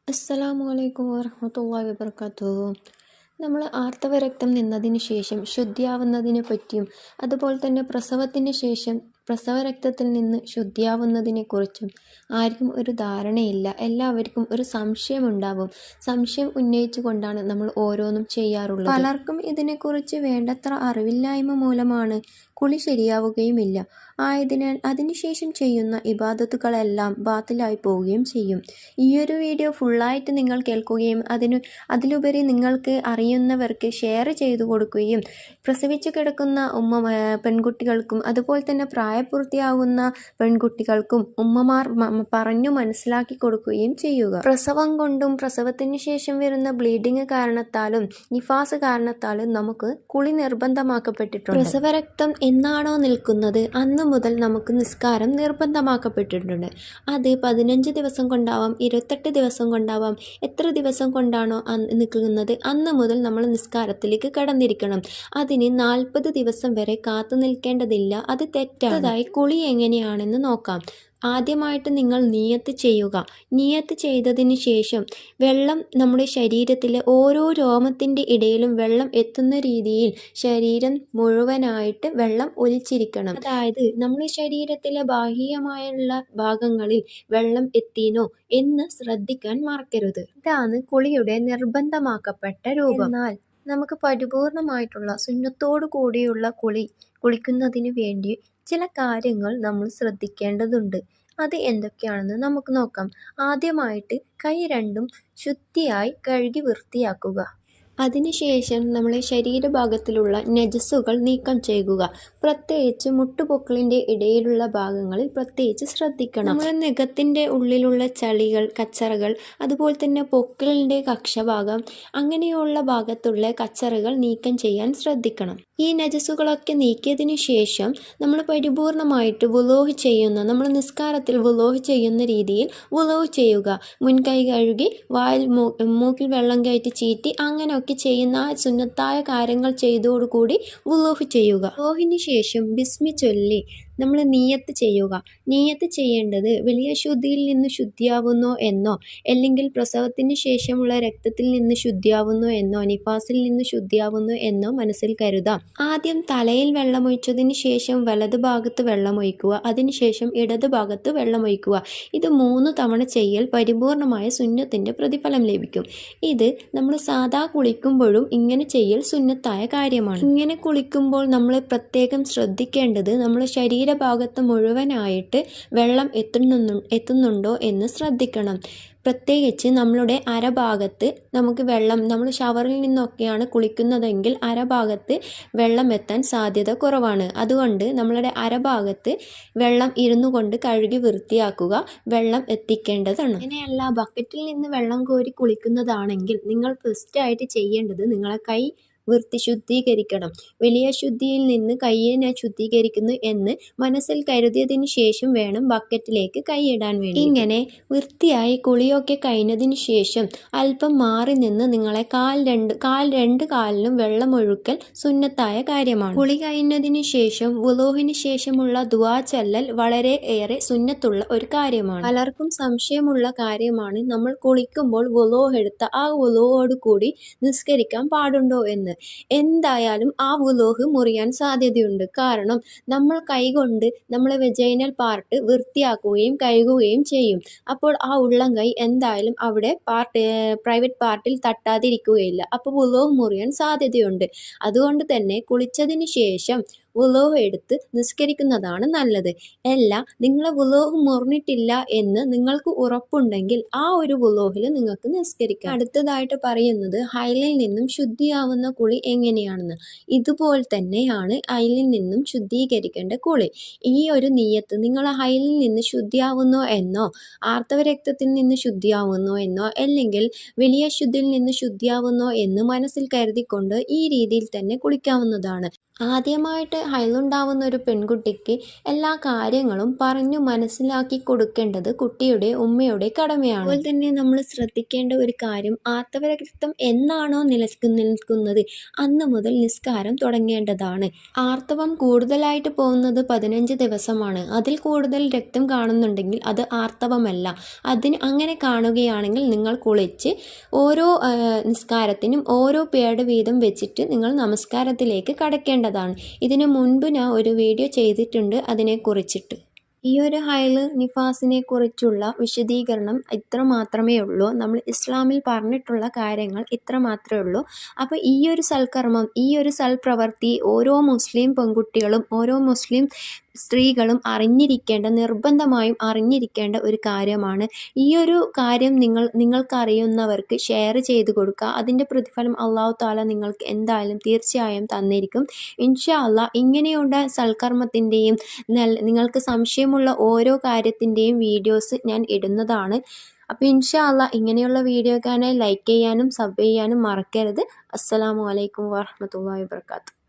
അസ്സലാമു അലൈക്കും വറഹ്മത്തുള്ളാഹി വബർക്കാത്തുഹു. നമ്മൾ ആർത്തവ രക്തം നിന്നതിന് ശേഷം ശുദ്ധിയാവുന്നതിനെ പറ്റിയും അതുപോലെ തന്നെ പ്രസവത്തിന് ശേഷം പ്രസവ രക്തത്തിൽ നിന്ന് ശുദ്ധിയാവുന്നതിനെക്കുറിച്ചും ആർക്കും ഒരു ധാരണയില്ല. എല്ലാവർക്കും ഒരു സംശയമുണ്ടാവും. സംശയം ഉന്നയിച്ചു കൊണ്ടാണ് നമ്മൾ ഓരോന്നും ചെയ്യാറുള്ളത്. പലർക്കും ഇതിനെക്കുറിച്ച് വേണ്ടത്ര അറിവില്ലായ്മ മൂലമാണ് കുളി ശരിയാവുകയുമില്ല. ആയതിനാൽ അതിനുശേഷം ചെയ്യുന്ന ഇബാദത്തുകളെല്ലാം ബാത്തിലായി പോവുകയും ചെയ്യും. ഈയൊരു വീഡിയോ ഫുള്ളായിട്ട് നിങ്ങൾ കേൾക്കുകയും അതിലുപരി നിങ്ങൾക്ക് അറിയുന്നവർക്ക് ഷെയർ ചെയ്തു കൊടുക്കുകയും പ്രസവിച്ചു കിടക്കുന്ന പെൺകുട്ടികൾക്കും അതുപോലെ തന്നെ പ്രായപൂർത്തിയാകുന്ന പെൺകുട്ടികൾക്കും ഉമ്മമാർ പറഞ്ഞു മനസ്സിലാക്കി കൊടുക്കുകയും ചെയ്യുക. പ്രസവം കൊണ്ടും പ്രസവത്തിന് ശേഷം വരുന്ന ബ്ലീഡിങ് കാരണത്താലും നിഫാസ് കാരണത്താലും നമുക്ക് കുളി നിർബന്ധമാക്കപ്പെട്ടിട്ടുണ്ട്. പ്രസവരക്തം എന്നാണോ നിൽക്കുന്നത് അന്ന് മുതൽ നമുക്ക് നിസ്കാരം നിർബന്ധമാക്കപ്പെട്ടിട്ടുണ്ട്. അത് 15 ദിവസം കൊണ്ടാവാം, 28 ദിവസം കൊണ്ടാവാം, എത്ര ദിവസം കൊണ്ടാണോ നിൽക്കുന്നത് അന്ന് മുതൽ നമ്മൾ നിസ്കാരത്തിലേക്ക് കടന്നിരിക്കണം. അതിന് 40 ദിവസം വരെ കാത്തു നിൽക്കേണ്ടതില്ല. അത് തെറ്റാണ്. കുളി എങ്ങനെയാണെന്ന് നോക്കാം. ആദ്യമായിട്ട് നിങ്ങൾ നിയത്ത് ചെയ്യുക. നിയത്ത് ചെയ്തതിന് ശേഷം വെള്ളം നമ്മുടെ ശരീരത്തിലെ ഓരോ രോമത്തിൻ്റെ ഇടയിലും വെള്ളം എത്തുന്ന രീതിയിൽ ശരീരം മുഴുവനായിട്ട് വെള്ളം ഒലിച്ചിരിക്കണം. അതായത് നമ്മുടെ ശരീരത്തിലെ ബാഹ്യമായുള്ള ഭാഗങ്ങളിൽ വെള്ളം എത്തിനോ എന്ന് ശ്രദ്ധിക്കാൻ മറക്കരുത്. ഇതാണ് കുളിയുടെ നിർബന്ധമാക്കപ്പെട്ട രൂപം. എന്നാൽ നമുക്ക് പരിപൂർണമായിട്ടുള്ള സുന്നത്തോടു കൂടിയുള്ള കുളിക്കുന്നതിന് വേണ്ടി ചില കാര്യങ്ങൾ നമ്മൾ ശ്രദ്ധിക്കേണ്ടതുണ്ട്. അത് എന്തൊക്കെയാണെന്ന് നമുക്ക് നോക്കാം. ആദ്യമായിട്ട് കൈ രണ്ടും ശുദ്ധിയായി കഴുകി വൃത്തിയാക്കുക. അതിനുശേഷം നമ്മളെ ശരീരഭാഗത്തിലുള്ള നജസ്സുകൾ നീക്കം ചെയ്യുക. പ്രത്യേകിച്ച് മുട്ടുപൊക്കിളിൻ്റെ ഇടയിലുള്ള ഭാഗങ്ങളിൽ പ്രത്യേകിച്ച് ശ്രദ്ധിക്കണം. നമ്മുടെ നഖത്തിൻ്റെ ഉള്ളിലുള്ള ചളികൾ, കച്ചറകൾ, അതുപോലെ തന്നെ പൊക്കിളിൻ്റെ കക്ഷഭാഗം അങ്ങനെയുള്ള ഭാഗത്തുള്ള കച്ചറകൾ നീക്കം ചെയ്യാൻ ശ്രദ്ധിക്കണം. ഈ നജസ്സുകളൊക്കെ നീക്കിയതിനു ശേഷം നമ്മൾ പരിപൂർണമായിട്ട് വുളൂഹ് ചെയ്യുന്ന, നമ്മൾ നിസ്കാരത്തിൽ വുളൂഹ് ചെയ്യുന്ന രീതിയിൽ വുളൂഹ് ചെയ്യുക. മുൻകൈ കഴുകി വായിൽ മൂക്കിൽ വെള്ളം കയറ്റി ചീറ്റി അങ്ങനെയൊക്കെ ചെയ്യുന്ന ആ സുന്നത്തായ കാര്യങ്ങൾ ചെയ്തോടുകൂടി വുളൂഹ് ചെയ്യുക. വുളൂഹിന് ശേഷം ബിസ്മി ചൊല്ലി നമ്മൾ നിയത്ത് ചെയ്യുക. നിയത്ത് ചെയ്യേണ്ടത് വലിയ ശുദ്ധിയിൽ നിന്ന് ശുദ്ധിയാവുന്നോ എന്നോ, അല്ലെങ്കിൽ പ്രസവത്തിന് ശേഷമുള്ള രക്തത്തിൽ നിന്ന് ശുദ്ധിയാവുന്നു എന്നോ, നിഫാസിൽ നിന്ന് ശുദ്ധിയാവുന്നു എന്നോ മനസ്സിൽ കരുതാം. ആദ്യം തലയിൽ വെള്ളമൊഴിച്ചതിന് ശേഷം വലതു ഭാഗത്ത് വെള്ളമൊഴിക്കുക. അതിനുശേഷം ഇടതു ഭാഗത്ത് വെള്ളമൊഴിക്കുക. ഇത് 3 തവണ ചെയ്യൽ പരിപൂർണമായ സുന്നത്തിൻ്റെ പ്രതിഫലം ലഭിക്കും. ഇത് നമ്മൾ സാധാ കുളിക്കുമ്പോഴും ഇങ്ങനെ ചെയ്യൽ സുന്നത്തായ കാര്യമാണ്. ഇങ്ങനെ കുളിക്കുമ്പോൾ നമ്മൾ പ്രത്യേകം ശ്രദ്ധിക്കേണ്ടത് നമ്മുടെ ശരീരഭാഗത്ത് മുഴുവനായിട്ട് വെള്ളം എത്തുന്നുണ്ടോ എന്ന് ശ്രദ്ധിക്കണം. പ്രത്യേകിച്ച് നമ്മളുടെ അരഭാഗത്ത് നമുക്ക് വെള്ളം, നമ്മൾ ഷവറിൽ നിന്നൊക്കെയാണ് കുളിക്കുന്നതെങ്കിൽ അരഭാഗത്ത് വെള്ളം എത്താൻ സാധ്യത കുറവാണ്. അതുകൊണ്ട് നമ്മളുടെ അരഭാഗത്ത് വെള്ളം ഇരുന്നു കൊണ്ട് കഴുകി വൃത്തിയാക്കുക. വെള്ളം എത്തിക്കേണ്ടതാണ്. അങ്ങനെയല്ല ബക്കറ്റിൽ നിന്ന് വെള്ളം കോരി കുളിക്കുന്നതാണെങ്കിൽ നിങ്ങൾ ഫസ്റ്റായിട്ട് ചെയ്യേണ്ടത് നിങ്ങളെ കൈ ശുദ്ധീകരിക്കണം. വലിയ ശുദ്ധിയിൽ നിന്ന് കൈയെ ഞാൻ ശുദ്ധീകരിക്കുന്നു എന്ന് മനസ്സിൽ കരുതിയതിന് ശേഷം വേണം ബക്കറ്റിലേക്ക് കൈയിടാൻ വേണ്ടി. ഇങ്ങനെ വൃത്തിയായി കുളിയൊക്കെ കഴിഞ്ഞതിന് ശേഷം അല്പം മാറി നിന്ന് നിങ്ങളെ രണ്ട് കാലിലും വെള്ളമൊഴുക്കൽ സുന്നത്തായ കാര്യമാണ്. കുളി കഴിഞ്ഞതിന് ശേഷം വുളൂഹിന് ശേഷമുള്ള ദുആ ചൊല്ലൽ വളരെ ഏറെ സുന്നത്തുള്ള ഒരു കാര്യമാണ്. പലർക്കും സംശയമുള്ള കാര്യമാണ് നമ്മൾ കുളിക്കുമ്പോൾ വുളൂഹ് എടുത്ത ആ വുളൂഹോട് കൂടി നിസ്കരിക്കാൻ പാടുണ്ടോ എന്ന്. എന്തായാലും ആ വുളൂഹ് മുറിയാൻ സാധ്യതയുണ്ട്. കാരണം നമ്മൾ കൈകൊണ്ട് നമ്മളെ വെജൈനൽ പാർട്ട് വൃത്തിയാക്കുകയും കഴുകുകയും ചെയ്യും. അപ്പോൾ ആ ഉള്ളം കൈ എന്തായാലും അവിടെ പ്രൈവറ്റ് പാർട്ടിൽ തട്ടാതിരിക്കുകയില്ല. അപ്പോൾ വുളൂഹ് മുറിയാൻ സാധ്യതയുണ്ട്. അതുകൊണ്ട് തന്നെ കുളിച്ചതിന് ശേഷം വുളൂഹ് എടുത്ത് നിസ്കരിക്കുന്നതാണ് നല്ലത്. നിങ്ങളെ വുളൂഹ് മുറിഞ്ഞിട്ടില്ല എന്ന് നിങ്ങൾക്ക് ഉറപ്പുണ്ടെങ്കിൽ ആ ഒരു വുളൂഹിൽ നിങ്ങൾക്ക് നിസ്കരിക്കാം. അടുത്തതായിട്ട് പറയുന്നത് ഹൈലിൽ നിന്നും ശുദ്ധിയാവുന്ന കുളി എങ്ങനെയാണെന്ന്. ഇതുപോലെ തന്നെയാണ് ഹൈലിൽ നിന്നും ശുദ്ധീകരിക്കേണ്ട കുളി. ഈ ഒരു നിയത്ത് നിങ്ങൾ ഹൈലിൽ നിന്ന് ശുദ്ധിയാവുന്നോ എന്നോ, ആർത്തവ രക്തത്തിൽ നിന്ന് ശുദ്ധിയാവുന്നോ എന്നോ, അല്ലെങ്കിൽ വലിയ ശുദ്ധിയിൽ നിന്ന് ശുദ്ധിയാവുന്നോ എന്ന് മനസ്സിൽ കരുതിക്കൊണ്ട് ഈ രീതിയിൽ തന്നെ കുളിക്കാവുന്നതാണ്. ആദ്യമായിട്ട് ഹൈലുണ്ടാവുന്ന ഒരു പെൺകുട്ടിക്ക് എല്ലാ കാര്യങ്ങളും പറഞ്ഞു മനസ്സിലാക്കി കൊടുക്കേണ്ടത് കുട്ടിയുടെ ഉമ്മയുടെ കടമയാണ്. അതുപോലെ തന്നെ നമ്മൾ ശ്രദ്ധിക്കേണ്ട ഒരു കാര്യം, ആർത്തവരക്തം എന്നാണോ നിൽക്കുന്നത് അന്ന് മുതൽ നിസ്കാരം തുടങ്ങേണ്ടതാണ്. ആർത്തവം കൂടുതലായിട്ട് പോകുന്നത് 15 ദിവസമാണ്. അതിൽ കൂടുതൽ രക്തം കാണുന്നുണ്ടെങ്കിൽ അത് ആർത്തവമല്ല. അങ്ങനെ കാണുകയാണെങ്കിൽ നിങ്ങൾ കുളിച്ച് ഓരോ നിസ്കാരത്തിനും ഓരോ പേട് വീതം വെച്ചിട്ട് നിങ്ങൾ നമസ്കാരത്തിലേക്ക് കടക്കേണ്ടതാണ്. ഇതിനു മുൻപ് ഞാൻ ഒരു വീഡിയോ ചെയ്തിട്ടുണ്ട് അതിനെക്കുറിച്ചിട്ട്. ഈ ഒരു ഹൈല് നിഫാസിനെ കുറിച്ചുള്ള വിശദീകരണം ഇത്ര മാത്രമേ ഉള്ളൂ. നമ്മൾ ഇസ്ലാമിൽ പറഞ്ഞിട്ടുള്ള കാര്യങ്ങൾ ഇത്ര മാത്രമേ ഉള്ളൂ. അപ്പോൾ ഈ ഒരു സൽക്കർമ്മം, ഈ ഒരു സൽപ്രവൃത്തി ഓരോ മുസ്ലിം പെൺകുട്ടികളും ഓരോ മുസ്ലിം സ്ത്രീകളും നിർബന്ധമായും അറിഞ്ഞിരിക്കേണ്ട ഒരു കാര്യമാണ്. ഈ ഒരു കാര്യം നിങ്ങൾക്കറിയുന്നവർക്ക് ഷെയർ ചെയ്ത് കൊടുക്കുക. അതിൻ്റെ പ്രതിഫലം അല്ലാഹു തആല നിങ്ങൾക്ക് എന്തായാലും തീർച്ചയായും തന്നിരിക്കും ഇൻഷാ അല്ലാഹ്. ഇങ്ങനെയുള്ള സൽക്കർമ്മത്തിൻ്റെയും നിങ്ങൾക്ക് സംശയമുള്ള ഓരോ കാര്യത്തിൻ്റെയും വീഡിയോസ് ഞാൻ ഇടുന്നതാണ്. അപ്പോൾ ഇൻഷാ അല്ലാഹ് ഇങ്ങനെയുള്ള വീഡിയോക്കാനായി ലൈക്ക് ചെയ്യാനും സബ് ചെയ്യാനും മറക്കരുത്. അസ്സലാമു അലൈക്കും വറഹ്മത്തുള്ളാഹി വബറകാതുഹു.